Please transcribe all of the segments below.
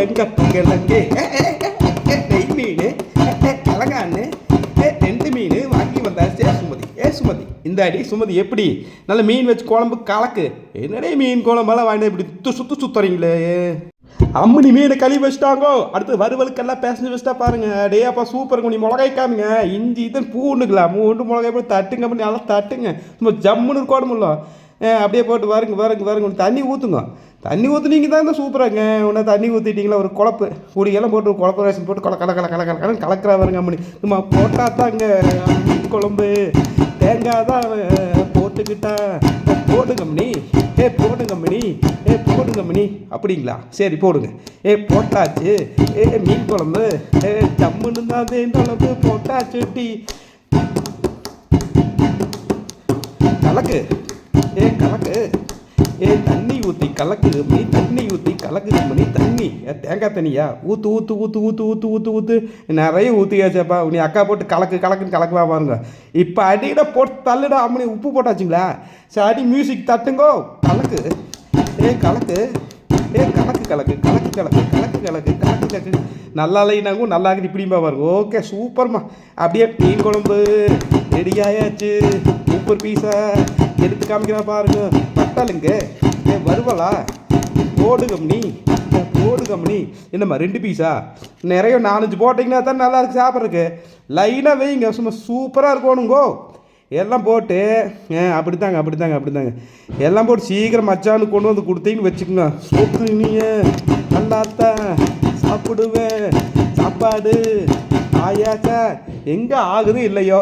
எங்க கிழங்கு நெய் மீன் கிழங்கான்னு 2 மீன் வாங்கி வந்தாச்சு. சுமதி இந்த அடி சுமதி எப்படி நல்ல மீன் வச்சு குழம்பு கலக்கு. என்னடே மீன் குழம்பெல்லாம் வாங்கி இப்படி சுத்துறீங்களே. அம்மனி மீனை கழுவி வச்சுட்டாங்கோ. அடுத்து வறுவலுக்கெல்லாம் பேசஞ்சு வச்சுட்டா பாருங்க. டே அப்பா சூப்பர் நீ மிளகாய் காமிங்க. இஞ்சி இதன் பூண்டுக்கலாம் 3 மிளகாய் போய் தட்டுங்க பண்ணி நல்லா தட்டுங்க. சும்மா ஜம்முன்னு குழம்புல அப்படியே போட்டு வருங்க தண்ணி ஊற்றுங்க. தண்ணி ஊற்றுனீங்க தான் இந்த சூப்பராங்க. உடனே தண்ணி ஊற்றிட்டீங்களா ஒரு குழப்பு பொடியெல்லாம் போட்டு குழப்பு ரேஷன் போட்டு கலக்கிறா வருங்க அம்மனி. சும்மா போட்டால் தாங்க குழம்பு தேங்காய் தான் போட்டுக்கிட்டா போடுங்கம்மணி போடுங்கம்மணி அப்படிங்களா? சரி போடுங்க. போட்டாச்சு. மீன் குழம்பு ஜம்முன்னு தான் குழம்பு போட்டாச்சு. டீ கலக்கு கலக்கு தண்ணி ஊற்றி கலக்கு மணி. தண்ணி ஊற்றி கலக்கு மணி. தண்ணி தேங்காய் தண்ணியா ஊற்று நிறைய ஊற்றியாச்சப்பா. நீ அக்கா போட்டு கலக்குன்னு கலக்குவா பாருங்க. இப்போ அடிக்கிட போட்டு தள்ளுடா அம்மனி. உப்பு போட்டாச்சுங்களா? சரி மியூசிக் தட்டுங்கோ. கலக்கு கலக்கு கலக்கு நல்லா இல்லைனாக்கும் நல்லா இருக்குது இப்படிமா பாருங்க. ஓகே சூப்பர்மா. அப்படியே மீன் குழம்பு ரெடி ஆயாச்சு. சூப்பர் பீஸா எடுத்து காமிக்கிறா பாருங்க. பட்டாளுங்க வருவலா போடுகம்னி என்னம்மா 2 பீஸா நிறைய 4-5 போட்டிங்கன்னா தான் நல்லா இருக்குது சாப்பிட்றதுக்கு. லைனாக வைங்க சும்மா சூப்பராக இருக்கணுங்கோ. எல்லாம் போட்டு அப்படித்தாங்க எல்லாம் போட்டு சீக்கிரம் மச்சானு கொண்டு வந்து கொடுத்தீங்கன்னு வச்சுக்கோங்க. சோப்பு நீங்கள் நல்லாத்தான் சாப்பிடுவேன். சாப்பாடு ஆயாச்சா எங்கே ஆகுது இல்லையோ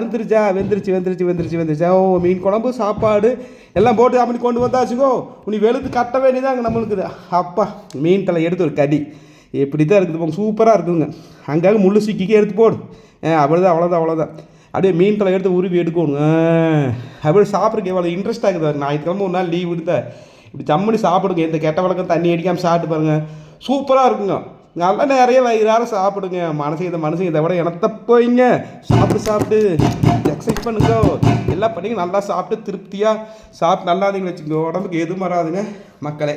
வெந்துருச்சா. ஓ மீன் குழம்பு சாப்பாடு எல்லாம் போட்டு அப்படி கொண்டு வந்தாச்சுக்கோ. நீ வெளுத்து கட்ட வேண்டியதாங்க நம்மளுக்கு. அப்பா மீன் தலை எடுத்து ஒரு கடி எப்படி தான் இருக்குது சூப்பராக இருக்குதுங்க. அங்காக முள்ளு சிக்கிக்கே எடுத்து போடு. அவ்வளோதான் அப்படியே மீன் தலை எடுத்து உருவி எடுக்கணும். அப்படி சாப்பிட்றதுக்கு எவ்வளோ இன்ட்ரெஸ்ட்டாக இருக்குது. ஞாயிற்றுக்கிழமை ஒரு நாள் லீவ் விடுத்த இப்படி ஜம்முன்னு சாப்பிடுங்க. எந்த கெட்ட வழக்கம் தண்ணி அடிக்காமல் சாப்பிட்டு பாருங்கள். சூப்பராக இருக்குங்க. நல்லா நிறைய வயிறார சாப்பிடுங்க. மனுஷன் இதை விட எனத்த போயிங்க. சாப்பிட்டு எக்ஸசைஸ் பண்ணுங்க. எல்லாம் பண்ணிங்க. நல்லா சாப்பிட்டு திருப்தியாக சாப்பிட்டு நல்லா இருந்தீங்கன்னு வச்சுக்கோங்க. உடம்புக்கு எதுவும் வராதுங்க மக்களே.